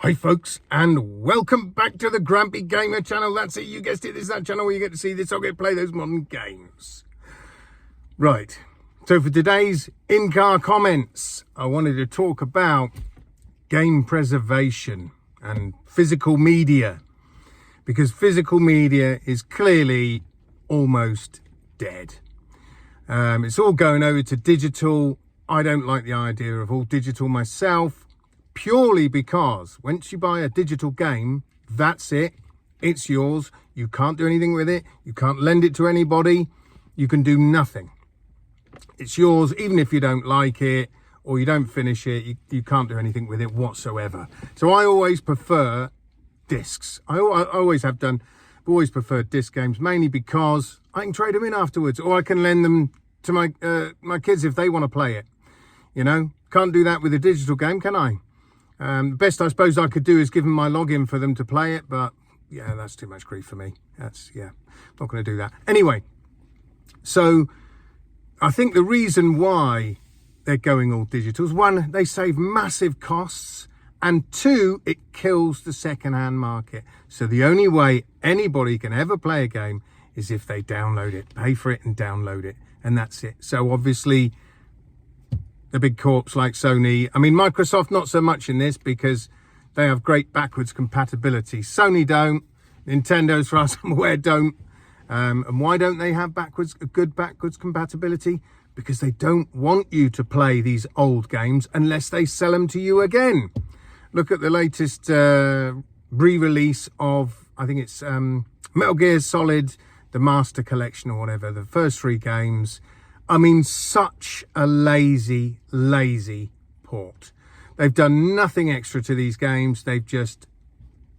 Hi folks, and welcome back to the Grumpy Gamer channel. That's it, you guessed it, this is that channel where you get to see this, I'll get to play those modern games. Right, so for today's in-car comments, I wanted to talk about game preservation and physical media. Because physical media is clearly almost dead. It's all going over to digital. I don't like the idea of all digital myself. Purely because once you buy a digital game, that's it. It's yours. You can't do anything with it. You can't lend it to anybody. You can do nothing. It's yours, even if you don't like it or you don't finish it. You can't do anything with it whatsoever. So I always prefer discs. I always have done. I've always preferred disc games, mainly because I can trade them in afterwards, or I can lend them to my kids if they want to play it. You know, can't do that with a digital game, can I? The best I suppose I could do is give them my login for them to play it, but yeah, that's too much grief for me. Not going to do that. Anyway, so I think the reason why they're going all digital is, one, they save massive costs, and two, it kills the second-hand market. So the only way anybody can ever play a game is if they download it, pay for it and download it, and that's it. So obviously, the big corps like Sony, I mean, Microsoft not so much in this because they have great backwards compatibility. Sony don't, Nintendo, as far as I'm aware, don't. And why don't they have good backwards compatibility? Because they don't want you to play these old games unless they sell them to you again. Look at the latest re-release of, I think it's Metal Gear Solid, the Master Collection or whatever, the first 3 games. I mean, such a lazy port. They've done nothing extra to these games. They've just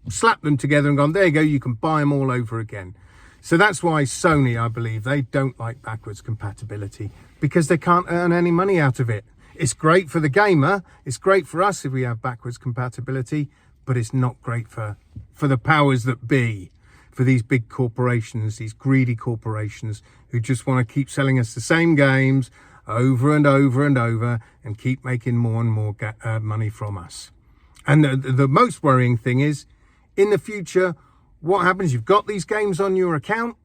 slapped them together and gone, there you go, you can buy them all over again. So that's why Sony, I believe, they don't like backwards compatibility, because they can't earn any money out of it. It's great for the gamer. It's great for us if we have backwards compatibility, but it's not great for the powers that be. For these big corporations, these greedy corporations who just want to keep selling us the same games over and over and over and keep making more and more money from us. And the most worrying thing is, in the future, what happens? You've got these games on your account,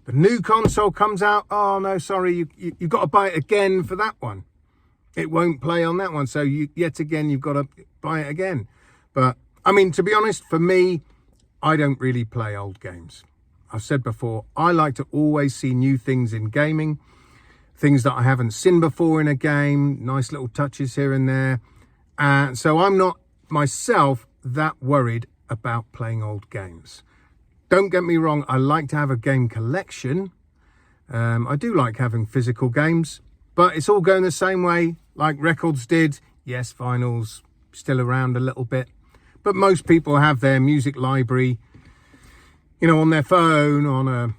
the new console comes out, oh no, sorry, you've got to buy it again for that one. It won't play on that one, so yet again you've got to buy it again. But I mean, to be honest, for me, I don't really play old games. I've said before, I like to always see new things in gaming, things that I haven't seen before in a game, nice little touches here and there. So I'm not myself that worried about playing old games. Don't get me wrong, I like to have a game collection. I do like having physical games, but it's all going the same way like records did. Yes, vinyl's still around a little bit. But most people have their music library, you know, on their phone, on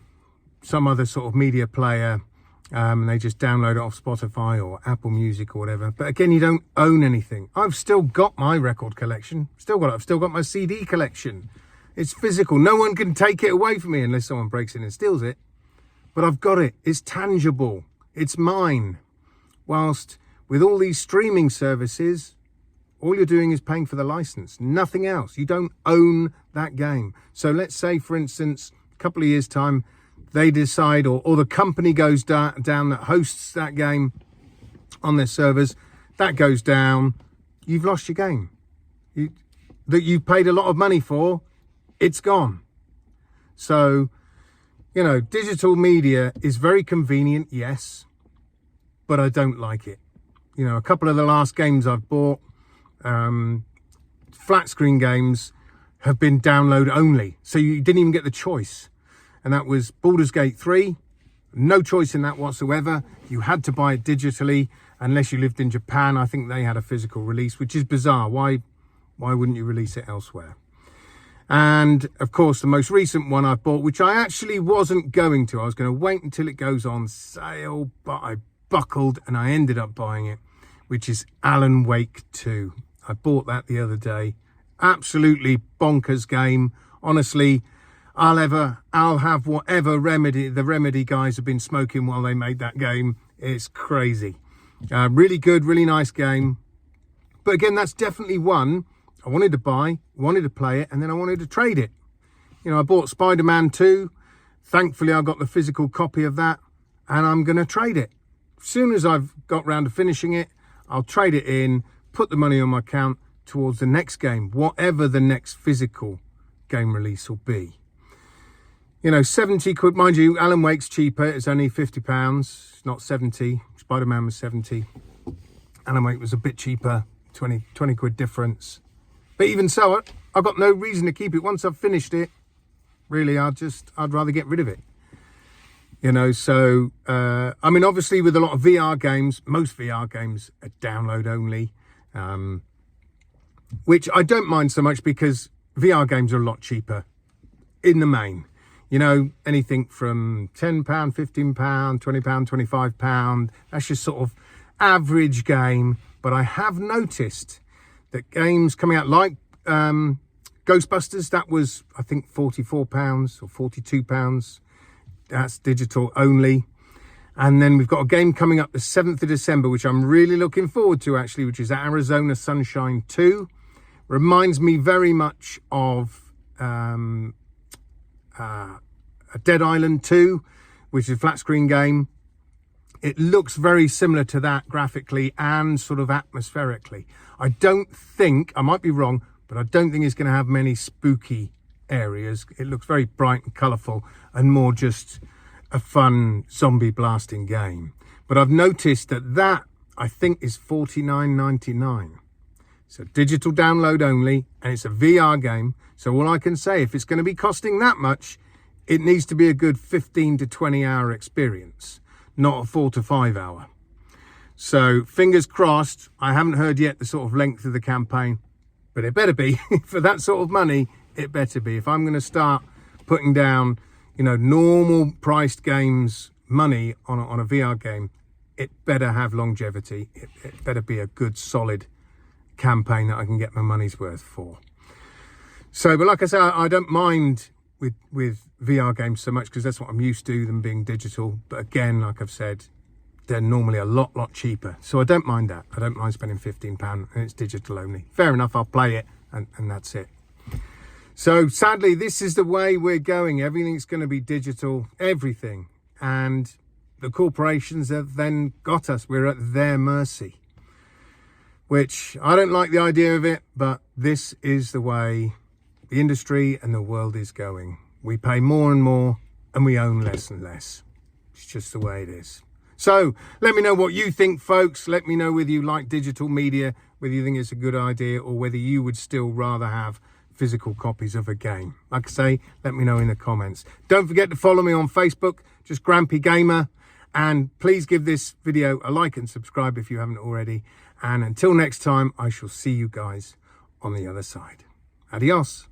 some other sort of media player, and they just download it off Spotify or Apple Music or whatever. But again, you don't own anything. I've still got my record collection, I've still got my CD collection. It's physical. No one can take it away from me unless someone breaks in and steals it. But I've got it. It's tangible. It's mine. Whilst with all these streaming services, all you're doing is paying for the license, nothing else. You don't own that game. So let's say, for instance, a couple of years' time, they decide, or the company goes down that hosts that game on their servers, that goes down, you've lost your game. That you paid a lot of money for, it's gone. So, you know, digital media is very convenient, yes, but I don't like it. You know, a couple of the last games I've bought, flat screen games, have been download only, so you didn't even get the choice. And that was Baldur's Gate 3, no choice in that whatsoever. You had to buy it digitally unless you lived in Japan. I think they had a physical release, which is bizarre. Why wouldn't you release it elsewhere? And of course, the most recent one I bought, which I actually wasn't going to, I was going to wait until it goes on sale, but I buckled and I ended up buying it, which is Alan Wake 2. I bought that the other day. Absolutely bonkers game. Honestly, I'll have whatever the Remedy guys have been smoking while they made that game. It's crazy. Really good, really nice game. But again, that's definitely one I wanted to buy, wanted to play it, and then I wanted to trade it. You know, I bought Spider-Man 2. Thankfully, I got the physical copy of that, and I'm going to trade it. As soon as I've got round to finishing it, I'll trade it in, put the money on my account towards the next game, whatever the next physical game release will be. You know, 70 quid, mind you, Alan Wake's cheaper. It's only £50, not 70. Spider-Man was 70. Alan Wake was a bit cheaper, 20 quid difference. But even so, I've got no reason to keep it. Once I've finished it, really, I'd rather get rid of it. You know, so, I mean, obviously with a lot of VR games, most VR games are download only, which I don't mind so much because VR games are a lot cheaper in the main. You know, anything from £10, £15, £20, £25. That's your sort of average game. But I have noticed that games coming out like Ghostbusters, that was, I think, £44 or £42. That's digital only. And then we've got a game coming up the 7th of December, which I'm really looking forward to, actually, which is Arizona Sunshine 2. Reminds me very much of Dead Island 2, which is a flat screen game. It looks very similar to that graphically and sort of atmospherically. I don't think, I might be wrong, but I don't think it's going to have many spooky areas. It looks very bright and colourful and more just a fun zombie blasting game. But I've noticed that I think is $49.99. So digital download only, and it's a VR game. So all I can say, if it's going to be costing that much, it needs to be a good 15 to 20 hour experience, not a 4 to 5 hour. So fingers crossed. I haven't heard yet the sort of length of the campaign, but it better be. For that sort of money, it better be. If I'm going to start putting down, you know, normal priced games money on a VR game, it better have longevity. It better be a good solid campaign that I can get my money's worth for. So, but like I say, I don't mind with VR games so much because that's what I'm used to, them being digital. But again, like I've said, they're normally a lot cheaper. So I don't mind that. I don't mind spending £15 and it's digital only. Fair enough, I'll play it and that's it. So sadly, this is the way we're going. Everything's going to be digital, everything. And the corporations have then got us. We're at their mercy, which I don't like the idea of it, but this is the way the industry and the world is going. We pay more and more and we own less and less. It's just the way it is. So let me know what you think, folks. Let me know whether you like digital media, whether you think it's a good idea, or whether you would still rather have physical copies of a game. Like I say, let me know in the comments. Don't forget to follow me on Facebook, just Grampy Gamer. And please give this video a like and subscribe if you haven't already. And until next time, I shall see you guys on the other side. Adios.